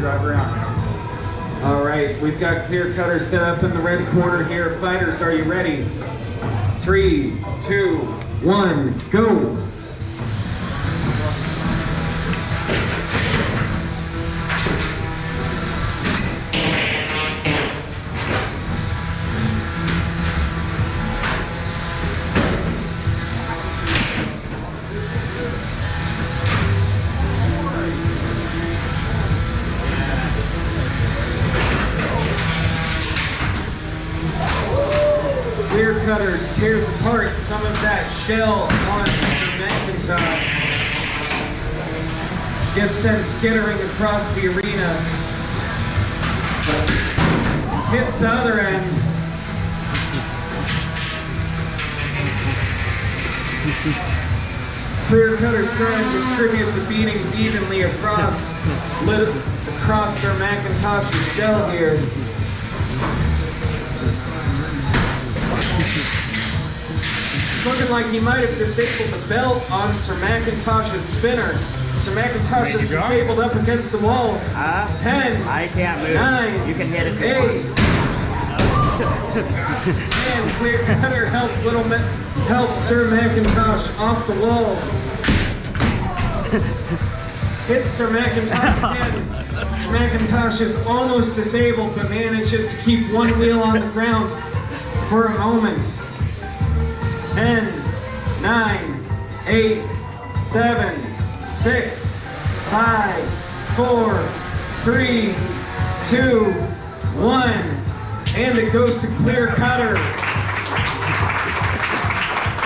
drive around. All right, we've got Clear Cutter set up in the red corner here. Fighters, are you ready? 3, 2, 1, go! Clear Cutter tears apart some of that shell on Mr. Macintosh. Gets sent skittering across the arena. Hits the other end. Clear Cutter's trying to distribute the beatings evenly across Sir Macintosh's shell here. Looking like he might have disabled the belt on Sir Macintosh's spinner. Sir Macintosh is disabled up against the wall. 10. I can't move. 9. You can hit it. 8. And Clear Cutter helps Sir Macintosh off the wall. Hits Sir Macintosh again. Sir Macintosh is almost disabled, but manages to keep one wheel on the ground for a moment. 10, 9, 8, 7, 6, 5, 4, 3, 2, 1. And it goes to Clear Cutter.